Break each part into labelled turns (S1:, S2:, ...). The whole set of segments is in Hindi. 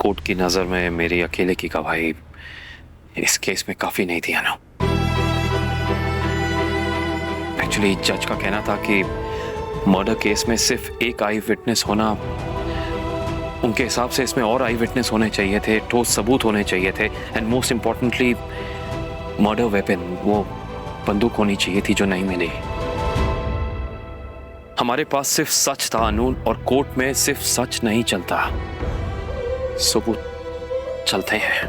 S1: कोर्ट की नजर में मेरी अकेले की गवाही इस केस में काफी नहीं थी अनु। एक्चुअली जज का कहना था कि मर्डर केस में सिर्फ एक आई विटनेस होना, उनके हिसाब से इसमें और आई विटनेस होने चाहिए थे, ठोस सबूत होने चाहिए थे, and most importantly murder weapon, वो बंदूक होनी चाहिए थी जो नहीं मिली। हमारे पास सिर्फ सच था अनु, और कोर्ट में सिर्फ सच नहीं चलता, सबूत चलते हैं।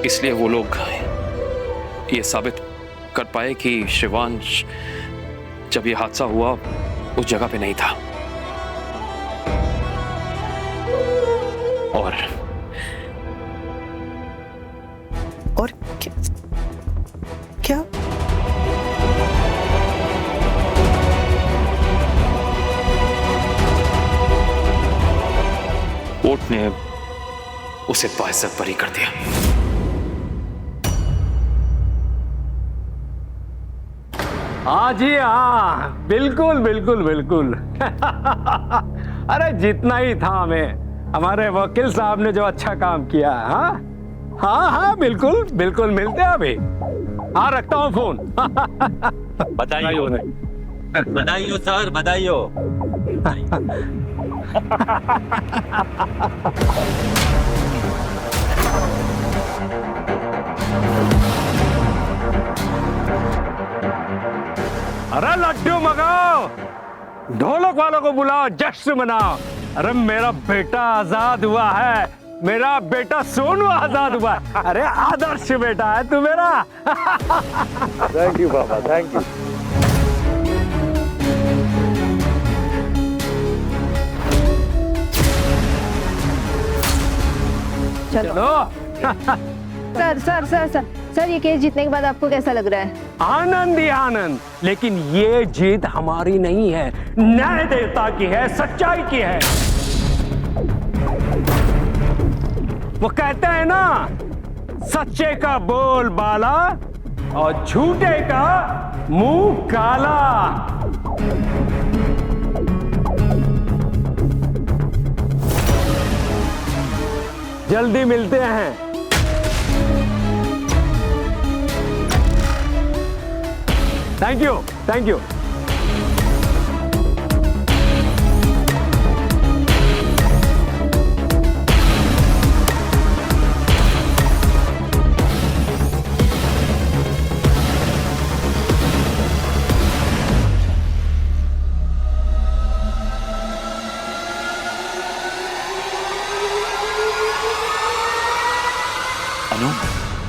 S1: इसलिए वो लोग ये साबित कर पाए कि शिवांश जब ये हादसा हुआ उस जगह पे नहीं था। और
S2: क्या?
S1: कोर्ट ने उसे बाइज्जत बरी कर दिया।
S3: हाँ जी हाँ, बिल्कुल बिल्कुल बिल्कुल। अरे जितना ही था हमें, हमारे वकील साहब ने जो अच्छा काम किया। हाँ हाँ हाँ, बिल्कुल बिल्कुल मिलते हैं अभी। हाँ रखता हूँ फोन।
S4: बधाई हो सर, बधाई हो।
S3: अरे लड्डू मंगाओ, ढोलक वालों को बुलाओ, जश्न मनाओ। अरे मेरा बेटा आजाद हुआ है, मेरा बेटा सोनू आजाद हुआ है। अरे आदर्श बेटा है तू मेरा।
S4: थैंक यू बाबा, थैंक यू।
S3: चलो।
S5: Sir sir sir sir sir, ये केस जीतने के बाद आपको कैसा लग रहा है?
S3: आनंद ही आनंद, लेकिन ये जीत हमारी नहीं है, न्याय देवता की है, सच्चाई की है। वो कहते हैं ना, सच्चे का बोल बाला और झूठे का मुंह काला। जल्दी मिलते हैं। Thank you, thank you.
S1: Anu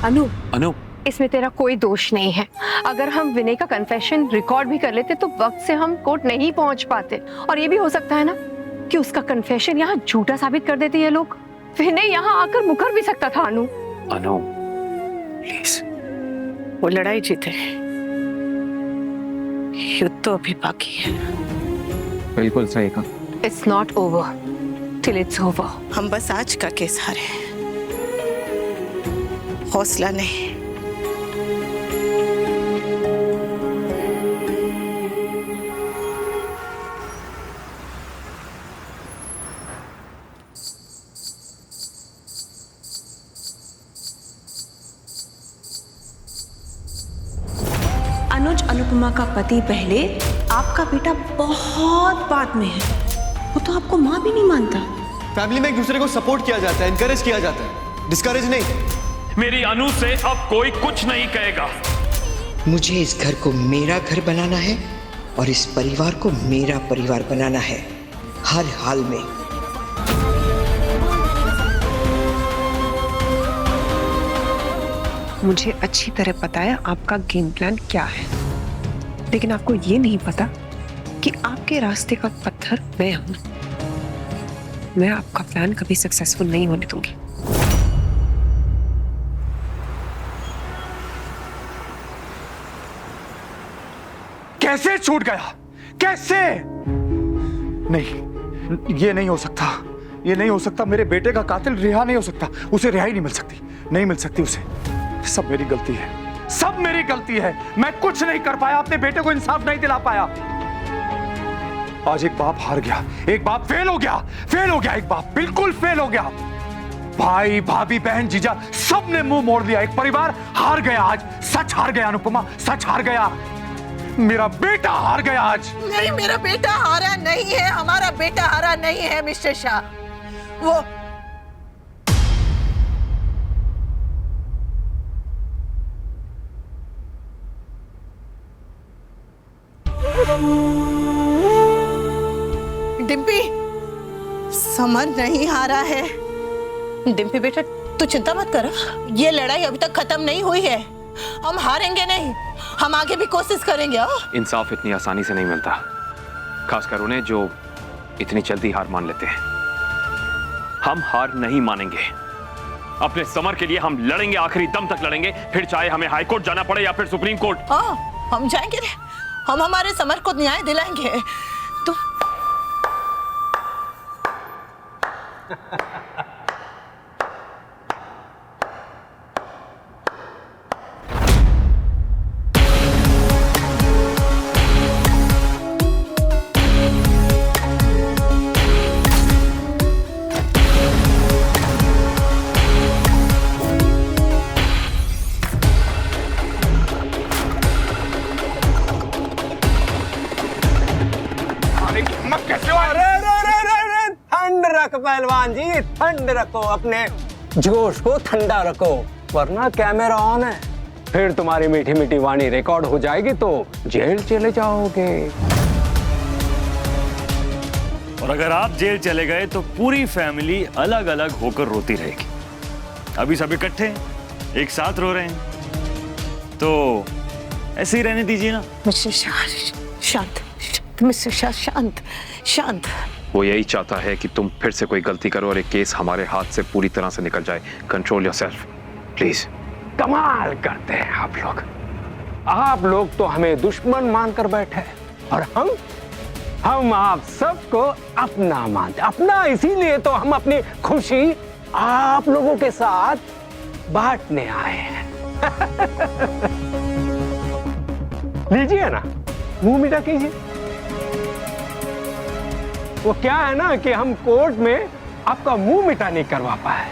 S5: Anu,
S1: Anu
S5: इसमें तेरा कोई दोष नहीं है। अगर हम विनय का कन्फेशन रिकॉर्ड भी कर लेते तो वक्त से हम कोर्ट नहीं पहुंच पाते, और ये भी हो सकता है ना कि उसका कन्फेशन यहाँ झूठा साबित कर देते ये लोग। विनय यहाँ आकर मुकर भी सकता था। अनु
S1: अनु प्लीज।
S2: वो लड़ाई जीते, युद्ध तो अभी बाकी है।
S1: बिल्कुल सही कहा।
S5: It's not over till it's over.
S2: हम बस आज का केस हारे, हौसला नहीं।
S6: अनुज अनुपमा का पति पहले, आपका बेटा बहुत बाद में है। वो तो आपको माँ भी नहीं मानता।
S7: फैमिली में एक दूसरे को सपोर्ट किया जाता है, इनकरेज किया जाता है, डिस्करेज नहीं।
S8: मेरी अनु से अब कोई कुछ नहीं कहेगा।
S9: मुझे इस घर को मेरा घर बनाना है और इस परिवार को मेरा परिवार बनाना है, हर हाल में।
S10: मुझे अच्छी तरह पता है आपका गेम प्लान क्या है, लेकिन आपको ये नहीं पता कि आपके रास्ते का पत्थर मैं हूं। मैं आपका प्लान कभी सक्सेसफुल नहीं होने दूंगी।
S8: कैसे छूट गया? कैसे?
S7: नहीं, ये नहीं हो सकता, ये नहीं हो सकता। मेरे बेटे का कातिल रिहा नहीं हो सकता, उसे रिहाई नहीं मिल सकती, नहीं मिल सकती उसे। सब मेरी गलती है, सब मेरी गलती है। मैं कुछ नहीं कर पाया, अपने बेटे को इंसाफ नहीं दिला पाया। आज एक बाप हार गया, एक बाप फेल हो गया, एक बाप बिल्कुल फेल हो गया। भाई भाभी बहन जीजा सब ने मुंह मोड़ दिया, एक परिवार हार गया आज। सच हार गया अनुपमा, सच हार गया। मेरा बेटा हार गया आज।
S2: नहीं, मेरा बेटा हारा नहीं है, हमारा बेटा हारा नहीं है मिस्टर शाह। वो डिम्पी, समर नहीं हारा है। डिम्पी बेटा तू चिंता मत कर, ये लड़ाई अभी तक खत्म नहीं हुई है। हम हारेंगे नहीं, हम आगे भी कोशिश करेंगे।
S1: इंसाफ इतनी आसानी से नहीं मिलता, खासकर उन्हें जो इतनी जल्दी हार मान लेते हैं। हम हार नहीं मानेंगे। अपने समर के लिए हम लड़ेंगे, आखिरी दम तक लड़ेंगे, फिर चाहे हमें हाई कोर्ट जाना पड़े या फिर सुप्रीम कोर्ट।
S2: हाँ, हम जाएंगे, हम हमारे समर को न्याय दिलाएंगे। तो
S3: ठंड रख पहलवान जी, ठंड रखो, अपने जोश को ठंडा रखो, वरना कैमरा ऑन है। फिर तुम्हारी मीठी मीठी वाणी रिकॉर्ड हो जाएगी तो जेल चले जाओगे।
S11: और अगर आप जेल चले गए तो पूरी फैमिली अलग अलग होकर रोती रहेगी। अभी सब इकट्ठे एक साथ रो रहे हैं, तो ऐसे ही रहने दीजिए ना।
S2: मिस्टर शाह शांत, मिस्टर शाह शांत शांत।
S1: वो यही चाहता है कि तुम फिर से कोई गलती करो और एक केस हमारे हाथ से पूरी तरह से निकल जाए। Control yourself please.
S3: कमाल करते हैं आप लोग तो हमें दुश्मन मानकर बैठे और हम आप सबको अपना मानते। अपना इसीलिए तो हम अपनी खुशी आप लोगों के साथ बांटने आए हैं। लीजिए ना, मुंह मीठा कीजिए। वो क्या है ना कि हम कोर्ट में आपका मुंह मीठा नहीं करवा पाए,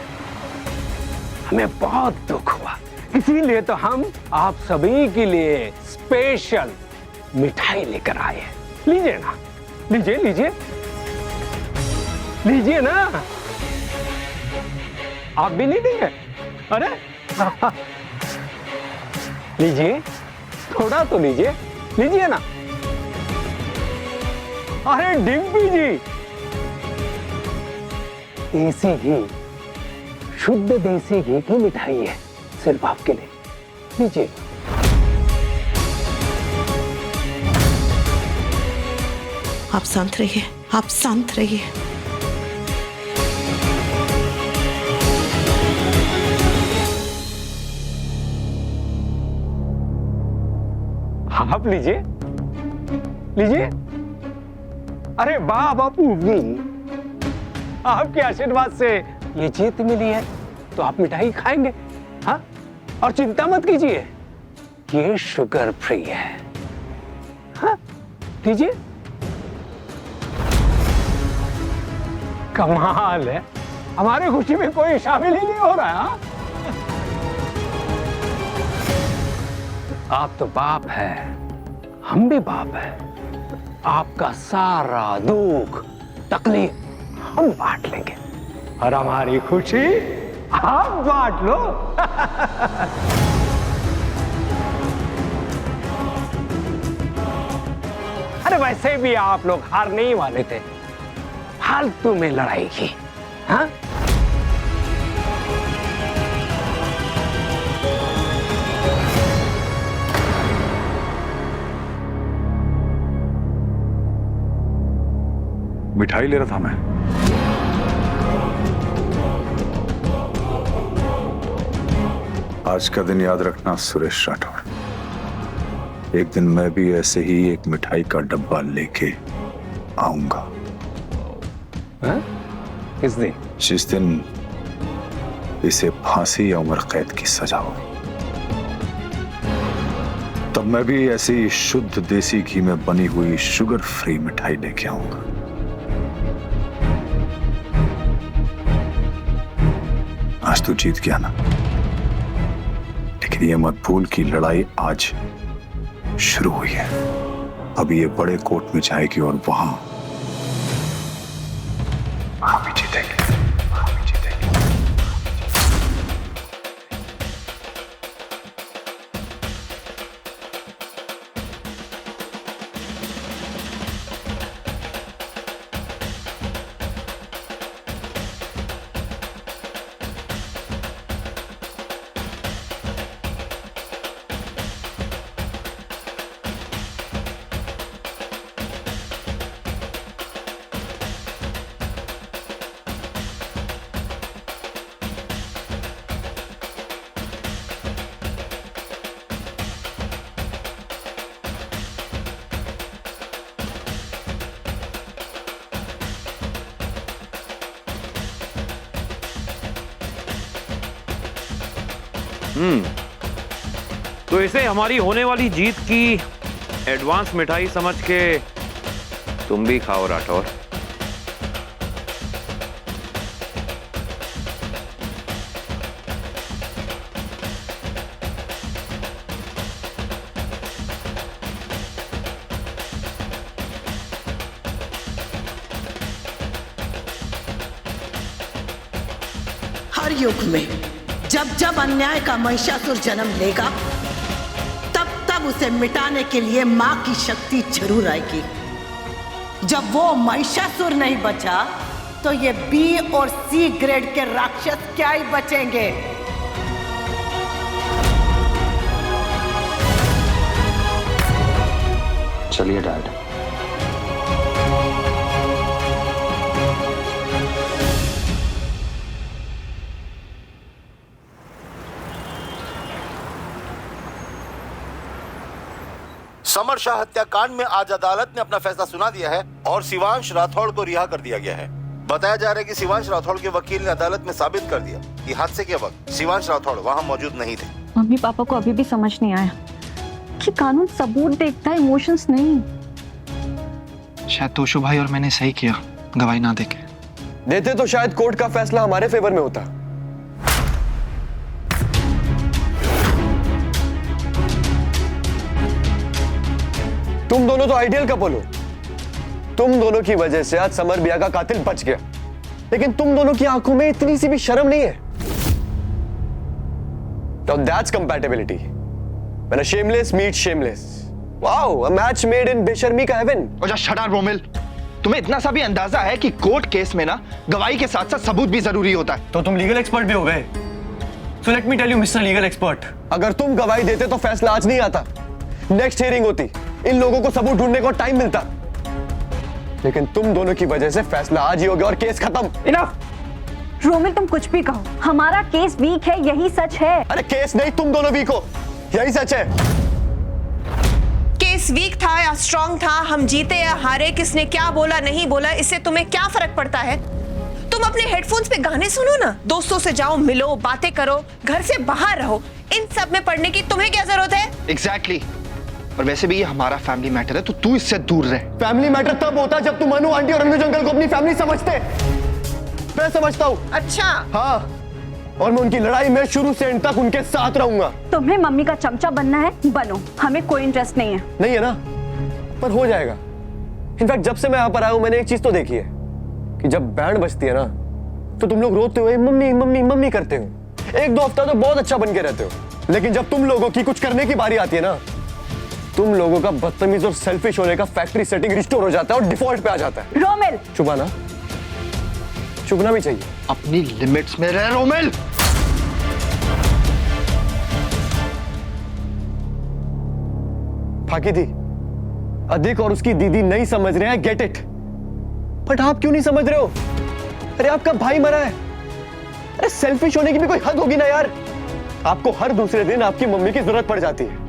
S3: हमें बहुत दुख हुआ, इसीलिए तो हम आप सभी के लिए स्पेशल मिठाई लेकर आए हैं। लीजिए ना, लीजिए लीजिए लीजिए ना। आप भी नहीं देंगे? अरे लीजिए, थोड़ा तो लीजिए, लीजिए ना। अरे डिम्पी जी, देसी घी, शुद्ध देसी घी की मिठाई है, सिर्फ आपके लिए, लीजिए।
S2: आप शांत रहिए, आप शांत रहिए।
S3: आप लीजिए, लीजिए। अरे वाह बापू, आपके आशीर्वाद से ये जीत मिली है, तो आप मिठाई खाएंगे, हाँ? और चिंता मत कीजिए, ये शुगर फ्री है, हाँ? लीजिए। कमाल है, हमारी खुशी में कोई शामिल ही नहीं हो रहा। हाँ? आप तो बाप है, हम भी बाप है। आपका सारा दुख तकलीफ हम बांट लेंगे और हमारी खुशी आप बांट लो। अरे वैसे भी आप लोग हारने ही वाले थे, फालतू में लड़ाई की, हाँ?
S7: मिठाई ले रहा था मैं।
S12: आज का दिन याद रखना सुरेश राठौर, एक दिन मैं भी ऐसे ही एक मिठाई का डब्बा लेके आऊंगा।
S3: किस दिन?
S12: जिस दिन इसे फांसी या उम्र कैद की सजा हो, तब मैं भी ऐसी शुद्ध देसी घी में बनी हुई शुगर फ्री मिठाई लेके आऊंगा। आज तो जीत गया ना, लेकिन ये मत भूल कि लड़ाई आज शुरू हुई है। अभी ये बड़े कोर्ट में जाएगी और वहां भी जीतेंगे।
S1: तो इसे हमारी होने वाली जीत की एडवांस मिठाई समझ के तुम भी खाओ राठौर।
S2: हर युग में जब जब अन्याय का महिषासुर जन्म लेगा, तब तब उसे मिटाने के लिए मां की शक्ति जरूर आएगी। जब वो महिषासुर नहीं बचा, तो ये बी और सी ग्रेड के राक्षस क्या ही बचेंगे।
S13: चलिए डैड।
S14: समर शाह हत्याकांड में आज अदालत ने अपना फैसला सुना दिया है और शिवांश राठौड़ को रिहा कर दिया गया है। बताया जा रहा है कि शिवांश राठौड़ के वकील ने अदालत में साबित कर दिया कि हादसे के वक्त शिवांश राठौड़ वहां मौजूद नहीं थे।
S15: मम्मी पापा को अभी भी समझ नहीं आया कि कानून सबूत देखता है, इमोशंस नहीं।
S13: शायद तोशु भाई और मैंने सही किया गवाही ना देके।
S16: देते तो शायद कोर्ट का फैसला हमारे फेवर में होता। तुम दोनों तो आइडियल कपल हो। तुम दोनों की वजह से आज समर बिया का कातिल बच गया, लेकिन तुम दोनों की आंखों में इतनी सी भी शर्म नहीं है। Now that's compatibility. When a shameless meets shameless. Wow, a match made in बेशर्मी का heaven.
S17: और शट अप रोमिल, तुम्हें इतना सा भी अंदाजा है कि कोर्ट केस में ना गवाही के साथ साथ सबूत भी जरूरी होता है।
S16: तो तुम लीगल एक्सपर्ट भी हो गए। So let me tell you, Mr. Legal Expert. अगर तुम गवाही देते तो फैसला आज नहीं आता, नेक्स्ट हियरिंग होती, इन लोगों को सबूत ढूंढने को टाइम मिलता। लेकिन तुम दोनों की वजह से फैसला आज ही हो गया और केस खत्म।
S15: इनफ। रोमिल तुम कुछ भी कहो, हमारा केस वीक है, यही सच है।
S16: अरे केस नहीं, तुम दोनों वीक हो, यही सच है।
S6: केस वीक था या स्ट्रांग था, हम जीते या हारे, किसने क्या बोला नहीं बोला, इससे तुम्हें क्या फर्क पड़ता है? तुम अपने हेडफोन्स पे गाने सुनो ना, दोस्तों से जाओ, मिलो, बातें करो, घर से बाहर रहो। इन सब में पढ़ने की तुम्हें क्या जरूरत है?
S17: एग्जैक्टली। और वैसे भी ये हमारा फैमिली मैटर है, तो तू इससे दूर रह।
S16: फैमिली मैटर तब होता जब तुम अनु आंटी और अनुज अंकल को अपनी फैमिली समझते। मैं समझता हूँ।
S6: अच्छा।
S16: हाँ, और मैं उनकी लड़ाई में शुरू से एंड तक उनके साथ रहूंगा।
S15: तुम्हें मम्मी का चमचा बनना है, बनो, हमें कोई इंटरेस्ट नहीं है।
S16: नहीं है ना, पर हो जाएगा। इनफैक्ट जब से मैं यहाँ पर आया हूँ, मैंने एक चीज तो देखी है कि जब बैंड बजती है ना, तो तुम लोग रोते हुए मम्मी मम्मी मम्मी करते हो। एक दो हफ्ता तो बहुत अच्छा बन के रहते हो, लेकिन जब तुम लोगों की कुछ करने की बारी आती है ना, तुम लोगों का बदतमीज और सेल्फिश होने का फैक्ट्री सेटिंग रिस्टोर हो जाता है और डिफॉल्ट पे आ जाता है।
S15: रोमिल
S16: चुपाना, चुपना भी चाहिए।
S17: अपनी लिमिट्स में रह रोमिल।
S16: फाकी थी, अधिक और उसकी दीदी नहीं समझ रहे हैं, गेट इट। बट आप क्यों नहीं समझ रहे हो? अरे आपका भाई मरा है। अरे सेल्फिश होने की भी कोई हद होगी ना यार। आपको हर दूसरे दिन आपकी मम्मी की जरूरत पड़ जाती है,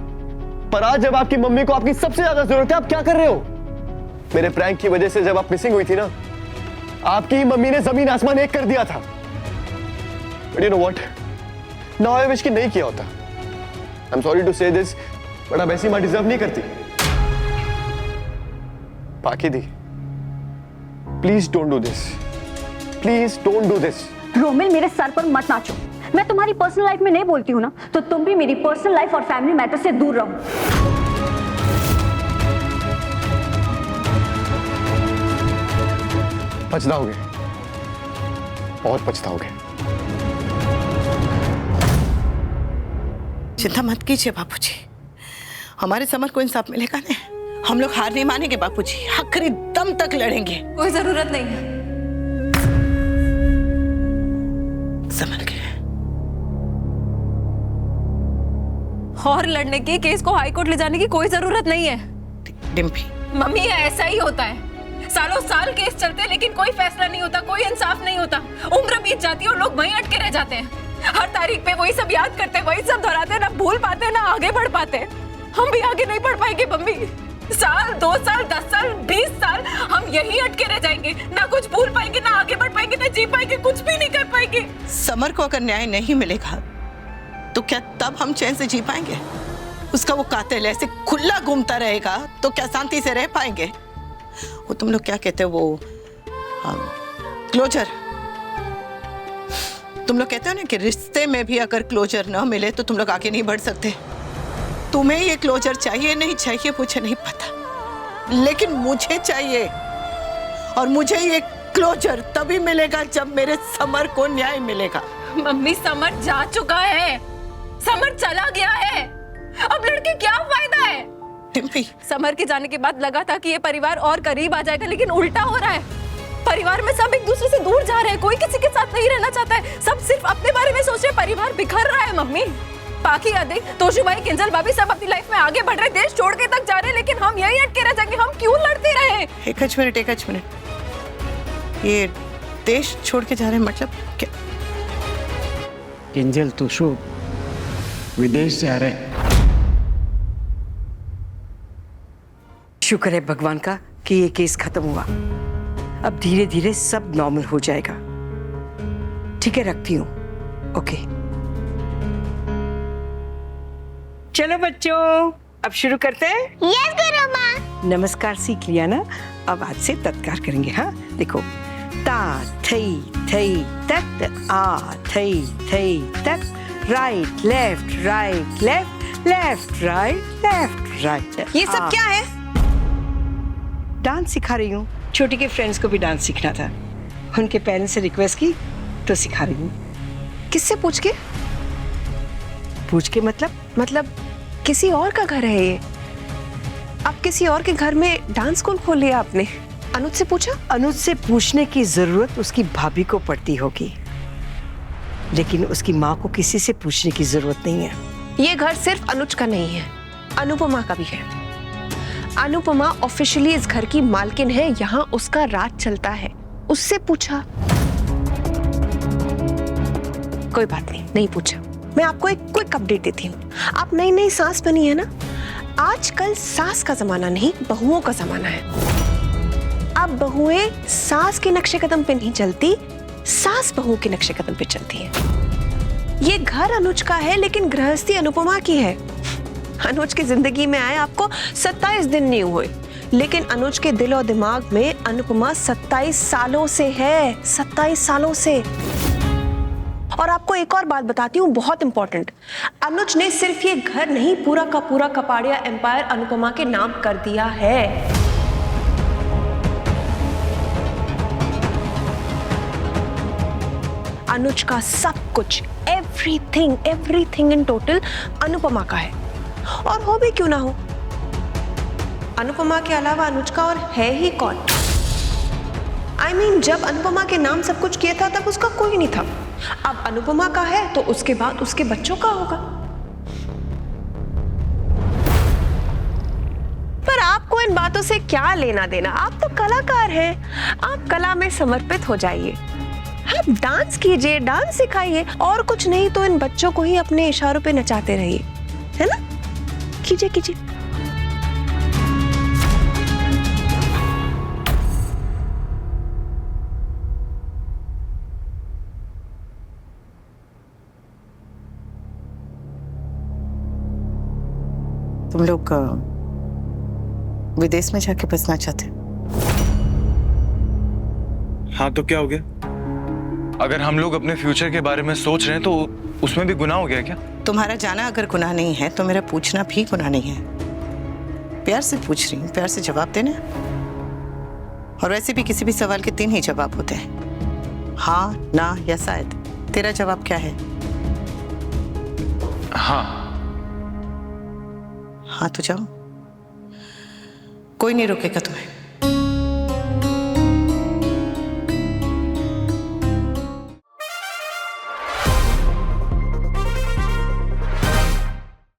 S16: पर आज जब आपकी मम्मी को आपकी सबसे ज्यादा जरूरत है, आप क्या कर रहे हो? मेरे प्रैंक की वजह से जब आप मिसिंग हुई थी ना, आपकी ही मम्मी ने जमीन आसमान एक कर दिया था। But you know what, now I wish कि नहीं किया होता। I am sorry to say this, but अब ऐसी मां डिजर्व नहीं करती। बाकी दी, please don't do this, please don't do this.
S15: Romil, मेरे सर पर मत नाचो। मैं तुम्हारी पर्सनल लाइफ में नहीं बोलती हूँ ना, तो तुम भी मेरी पर्सनल लाइफ और फैमिली मैटर से दूर रहो।
S16: पछताओगे, बहुत पछताओगे।
S2: चिंता मत कीजिए बापूजी, हमारे समर को इंसाफ मिलेगा नहीं। हम लोग हार नहीं मानेंगे बापूजी, आखिरी दम तक लड़ेंगे।
S6: कोई जरूरत नहीं है।
S2: समर के
S6: और लड़ने की, केस को हाई कोर्ट ले जाने की कोई जरूरत नहीं है।
S2: डिम्पी,
S6: मम्मी ये ऐसा ही होता है, सालों साल केस चलते हैं लेकिन कोई फैसला नहीं होता, कोई इंसाफ नहीं होता। उम्र बीत जाती है और लोग वहीं अटके रह जाते हैं। हर तारीख पे वही सब याद करते हैं, वही सब दोहराते हैं, ना भूल पाते हैं ना आगे बढ़ पाते हैं। हम भी आगे नहीं बढ़ पाएंगे मम्मी। साल, 2 साल, 10 साल, 20 साल हम यहीं अटके रह जाएंगे। ना कुछ भूल पाएंगे, ना आगे बढ़ पाएंगे, ना जी पाएंगे, कुछ भी नहीं कर पाएंगे।
S2: समर को अगर न्याय नहीं मिलेगा तो क्या तब हम चैन से जी पाएंगे? उसका वो कातिल ऐसे खुला घूमता रहेगा तो क्या शांति से रह पाएंगे? वो तुम लोग क्या कहते हो, वो क्लोजर। तुम लोग कहते हो ना कि रिश्ते में भी अगर क्लोजर ना मिले तो तुम लोग आगे नहीं बढ़ सकते। तुम्हें ये क्लोजर चाहिए नहीं चाहिए मुझे नहीं पता, लेकिन मुझे चाहिए। और मुझे ये क्लोजर तभी मिलेगा जब मेरे समर को न्याय मिलेगा।
S6: मम्मी, समर जा चुका है, समर चला गया है, अब लड़के क्या फायदा है?
S2: डिम्पी,
S6: समर के जाने के बाद लगा था कि ये परिवार और करीब आ जाएगा, लेकिन उल्टा हो रहा है। परिवार में सब एक दूसरे से दूर जा रहे हैं, कोई किसी के साथ नहीं रहना चाहता है, सब सिर्फ अपने बारे में सोच रहे हैं। परिवार बिखर रहा है मम्मी। बाकी अदिक, तोशु भाई, किंजल भाभी सब अपनी लाइफ में आगे बढ़ रहे, देश छोड़ के तक जा रहे हैं, लेकिन हम यहीं अटके रह जाएंगे। हम क्यों लड़ते रहे?
S2: एक मिनट, ये देश छोड़ के जा रहे हैं मतलब क्या?
S13: किंजल, तोशु विदेश जा रहे।
S9: शुक्र है भगवान का कि ये केस खत्म हुआ। अब धीरे धीरे सब नॉर्मल हो जाएगा। ठीक है, रखती हूँ। ओके, चलो बच्चों, अब शुरू करते हैं।
S18: यस गुरु माँ।
S9: नमस्कार सीख लिया ना, अब आज से तत्कार करेंगे। हाँ देखो, ता थई थई तक, आ थई थई तक, right left right left, left right.
S6: ये सब क्या है?
S9: डांस सिखा रही हूँ। छोटी के फ्रेंड्स को भी डांस सीखना था, उनके पेरेंट्स से रिक्वेस्ट की तो सिखा रही हूँ।
S6: किससे पूछ के? मतलब किसी और का घर है ये? आप किसी और के घर में डांस स्कूल खोल लिया आपने? अनुज से पूछा?
S9: अनुज से पूछने की जरूरत उसकी भाभी को पड़ती होगी, लेकिन उसकी माँ को किसी से पूछने की जरूरत नहीं है।
S6: ये घर सिर्फ अनुज का नहीं है, अनुपमा का भी है। अनुपमा ऑफिशियली इस घर की मालकिन है, यहाँ उसका राज चलता है। उससे पूछा? कोई बात नहीं पूछा। मैं आपको एक क्विक अपडेट देती हूँ। आप नई नई सास बनी है ना, आजकल सास का जमाना नहीं, बहुओं का जमाना है। अब बहुएं सास के नक्शे कदम पे नहीं चलती, सास बहू के नक्शे कदम पे चलती है। ये घर अनुज का है, लेकिन गृहस्थी अनुपमा की है। अनुज की जिंदगी में आए आपको 27 दिन नहीं हुए, लेकिन अनुज के दिल और दिमाग में अनुपमा 27 सालों से है, 27 सालों से। और आपको एक और बात बताती हूँ, बहुत इंपॉर्टेंट। अनुज ने सिर्फ ये घर नहीं, पूरा का पूरा कपाड़िया एम्पायर अनुपमा के नाम कर दिया है। अनुज का सब कुछ, एवरीथिंग इन टोटल अनुपमा का है। और हो भी क्यों ना हो, अनुपमा के अलावा अनुज का और है ही कौन? I mean, जब अनुपमा के नाम सब कुछ किया था तब उसका कोई नहीं था। अब अनुपमा का है तो उसके बाद उसके बच्चों का होगा। पर आपको इन बातों से क्या लेना देना? आप तो कलाकार हैं, आप कला में समर्पित हो जाइए। आप डांस कीजिए, डांस सिखाइए, और कुछ नहीं तो इन बच्चों को ही अपने इशारों पे नचाते रहिए, है ना? कीजिए।
S2: तुम लोग विदेश में जाके बसना चाहते हो?
S19: हाँ तो क्या हो गया? अगर हम लोग अपने फ्यूचर के बारे में सोच रहे हैं तो उसमें भी गुनाह हो गया क्या?
S2: तुम्हारा जाना अगर गुनाह नहीं है तो मेरा पूछना भी गुनाह नहीं है। प्यार से पूछ रही हूँ, प्यार से जवाब देना। और वैसे भी किसी भी सवाल के 3 ही जवाब होते हैं, हाँ, ना या शायद। तेरा जवाब क्या है?
S19: हाँ।
S2: हाँ तो जाओ, कोई नहीं रोकेगा तुम्हें।